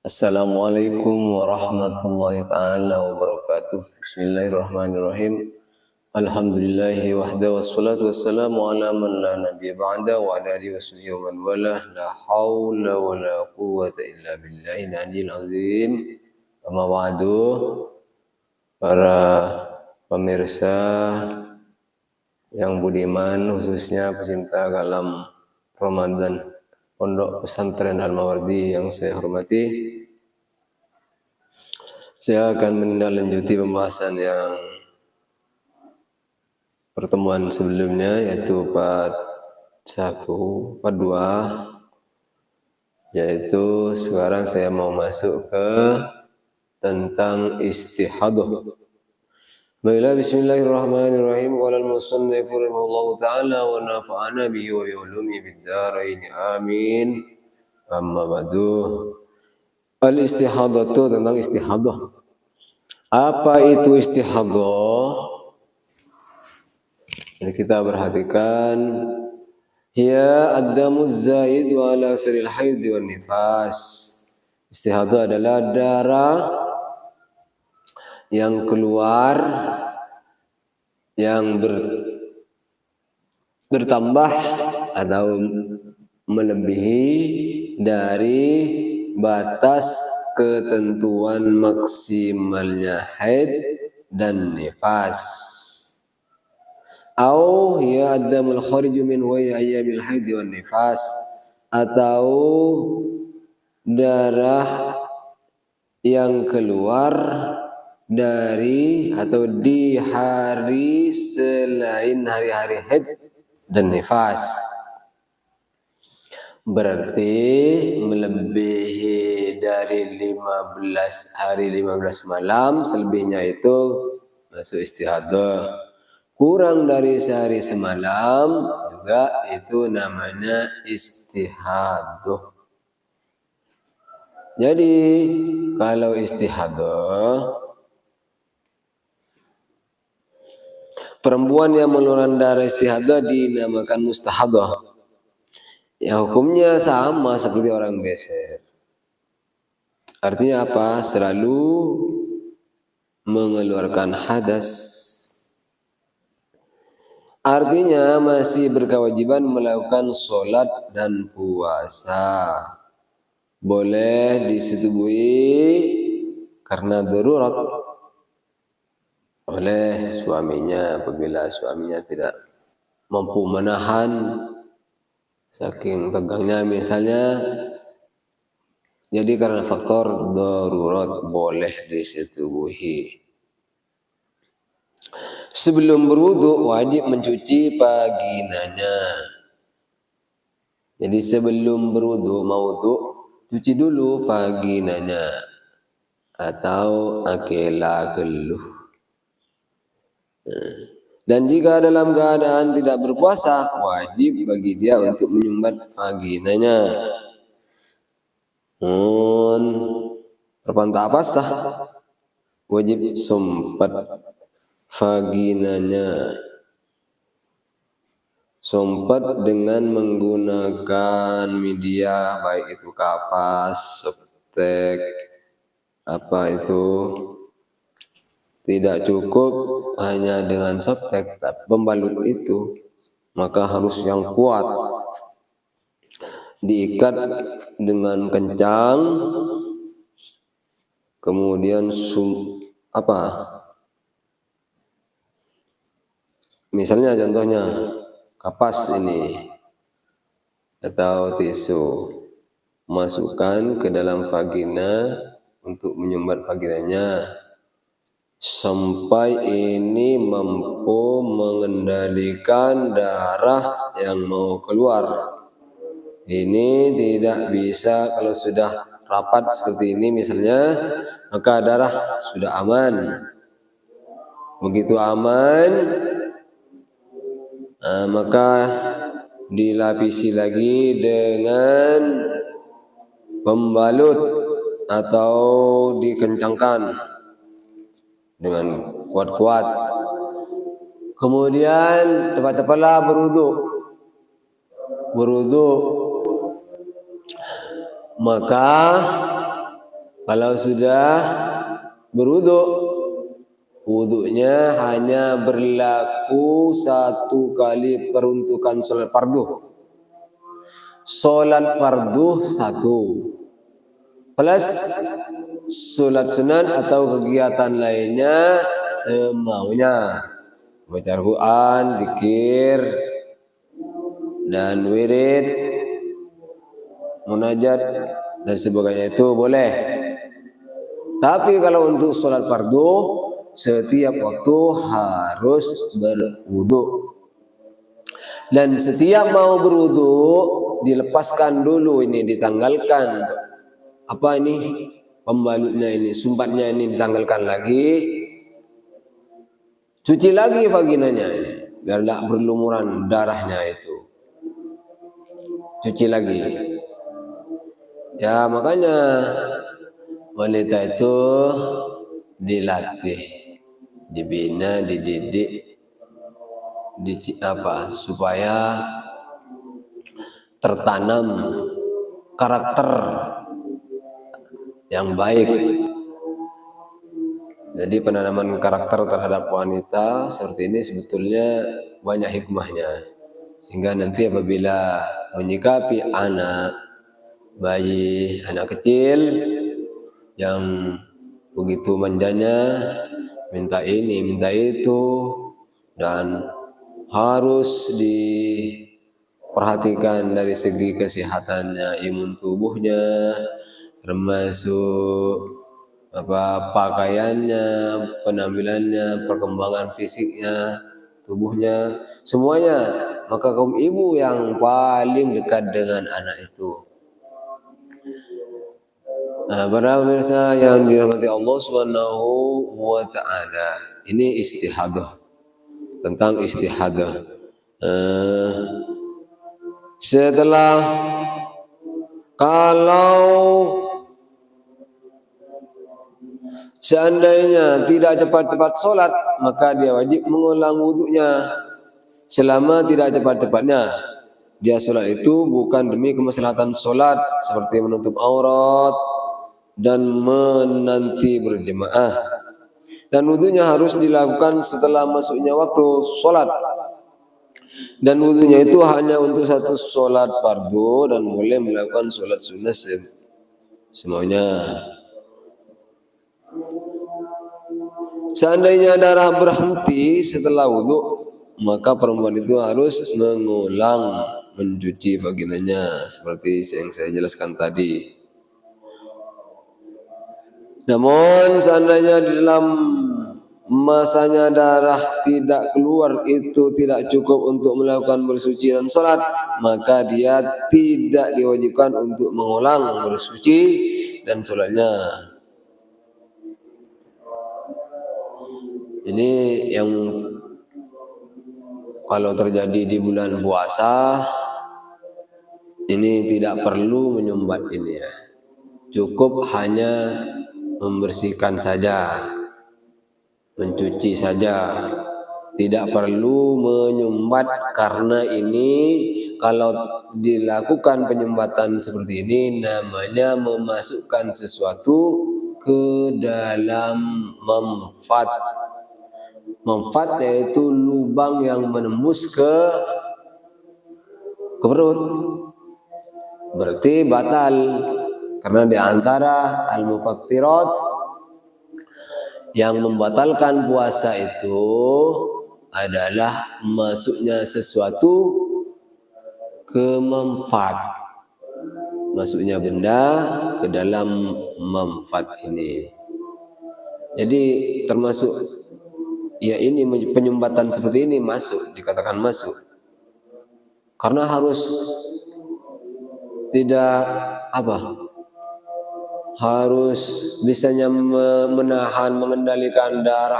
Assalamualaikum warahmatullahi ta'ala wabarakatuh. Bismillahirrahmanirrahim. Alhamdulillahi wahda wassalatu wassalamu ala man la nabiyya ba'da wa ala alihi washabihi wa man walah. La hawla wa la quwwata illa billahil aliyyil azim. Amma ba'du, para pemirsa yang budiman, khususnya pecinta kalam Ramadan Pondok Pesantren Al-Mawardi yang saya hormati, saya akan menindaklanjuti pembahasan yang pertemuan sebelumnya, yaitu part 1, part 2, yaitu sekarang saya mau masuk ke tentang istihadah. Baiklah, bismillahirrahmanirrahim. Qala al-musannif rahimahullahu ta'ala wa nafa'ana bihi wa bi ulumihi fid dharain. Amin. Amma ba'du. Al-istihadah itu tentang istihadah. Apa itu istihadah? Jadi kita perhatikan, hiya ad-damuz zaid wa ala siril haid wa nifas. Istihadah adalah darah yang keluar yang bertambah atau melebihi dari batas ketentuan maksimalnya haid dan nifas. Au hiya ad-damul khariju min ayyamil haid wan nifas, atau darah yang keluar dari atau di hari selain hari-hari haid dan nifas. Berarti melebihi dari 15 hari 15 malam, selebihnya itu masuk istihadah. Kurang dari sehari semalam juga itu namanya istihadah. Jadi kalau istihadah, perempuan yang mengeluarkan darah istihadah dinamakan mustahadah. Ya, hukumnya sama seperti orang beser. Artinya apa? Selalu mengeluarkan hadas. Artinya masih berkewajiban melakukan sholat dan puasa. Boleh disetubui karena darurat oleh suaminya apabila suaminya tidak mampu menahan saking tegangnya misalnya. Jadi karena faktor darurat boleh disetubuhi. Sebelum berwudu wajib mencuci vaginanya. Jadi sebelum berwudu mau wudu, cuci dulu vaginanya atau akela geluh. Dan jika dalam keadaan tidak berpuasa, wajib bagi dia untuk menyumbat vaginanya. Perpantah basah, wajib sumbat vaginanya. Sumbat dengan menggunakan media, baik itu kapas, septek, apa itu. Tidak cukup hanya dengan septek, pembalut itu, maka harus yang kuat. Diikat dengan kencang, kemudian misalnya contohnya kapas ini atau tisu, masukkan ke dalam vagina untuk menyumbat vaginanya sampai ini mampu mengendalikan darah yang mau keluar. Ini tidak bisa kalau sudah rapat seperti ini misalnya, maka darah sudah aman. Begitu aman, maka dilapisi lagi dengan pembalut atau dikencangkan dengan kuat-kuat. Kemudian cepat-cepatlah berwudu. Maka Kalau sudah berwudu, wudunya hanya berlaku 1 kali peruntukan sholat fardu. Sholat fardu 1 plus sholat sunan atau kegiatan lainnya semaunya, baca Al-Quran, zikir, dan wirid, munajat dan sebagainya itu boleh. Tapi kalau untuk sholat fardu, setiap waktu harus berwudu. Dan setiap mau berwudu, dilepaskan dulu ini, ditanggalkan. Apa ini? Pembalutnya ini, sumbatnya ini ditanggalkan lagi. Cuci lagi vaginanya, biar tidak berlumuran darahnya itu. Cuci lagi. Ya makanya wanita itu dilatih, dibina, dididik, supaya tertanam karakter yang baik. Jadi penanaman karakter terhadap wanita seperti ini sebetulnya banyak hikmahnya, sehingga nanti apabila menyikapi anak, bayi, anak kecil yang begitu manjanya, minta ini, minta itu, dan harus diperhatikan dari segi kesehatannya, imun tubuhnya, termasuk pakaiannya, penampilannya, perkembangan fisiknya, tubuhnya, semuanya. Maka kaum ibu yang paling dekat dengan anak itu. Para pemirsa yang dirahmati Allah Subhanahu wa Ta'ala, ini istihadah, tentang istihadah. Setelah kalau seandainya tidak cepat-cepat sholat, maka dia wajib mengulang wudunya. Selama tidak cepat-cepatnya, dia sholat itu bukan demi kemaslahatan sholat seperti menutup aurat dan menanti berjemaah. Dan wudunya harus dilakukan setelah masuknya waktu sholat. Dan wudunya itu hanya untuk 1 sholat fardu dan boleh melakukan sholat sunnah semaunya. Seandainya darah berhenti setelah wudu, maka perempuan itu harus mengulang mencuci vaginanya seperti yang saya jelaskan tadi. Namun seandainya di dalam masanya darah tidak keluar, itu tidak cukup untuk melakukan bersuci dan sholat, maka dia tidak diwajibkan untuk mengulang bersuci dan sholatnya. Ini yang kalau terjadi di bulan puasa, ini tidak perlu menyumbat ini ya. Cukup hanya membersihkan saja, mencuci saja, tidak perlu menyumbat, karena ini kalau dilakukan penyumbatan seperti ini namanya memasukkan sesuatu ke dalam memfat. Memfat yaitu lubang yang menembus ke perut, berarti batal. Karena di antara al-mufattirat yang membatalkan puasa itu adalah masuknya sesuatu ke memfat, masuknya benda ke dalam memfat ini. Jadi termasuk ya ini penyumbatan seperti ini masuk, dikatakan masuk, karena harus tidak harus bisanya menahan, mengendalikan darah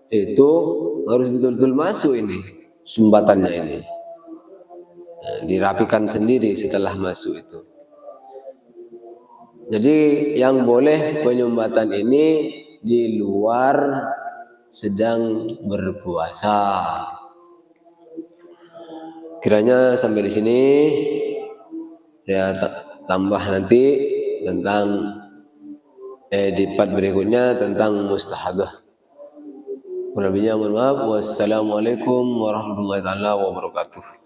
itu, harus betul-betul masuk ini sumbatannya ini. Dirapikan sendiri setelah masuk itu. Jadi yang boleh penyumbatan ini di luar sedang berpuasa. Kiranya sampai di sini saya tambah nanti tentang di part berikutnya tentang mustahadah. Kurang lebihnya mohon maaf. Wassalamualaikum warahmatullahi taala wabarakatuh.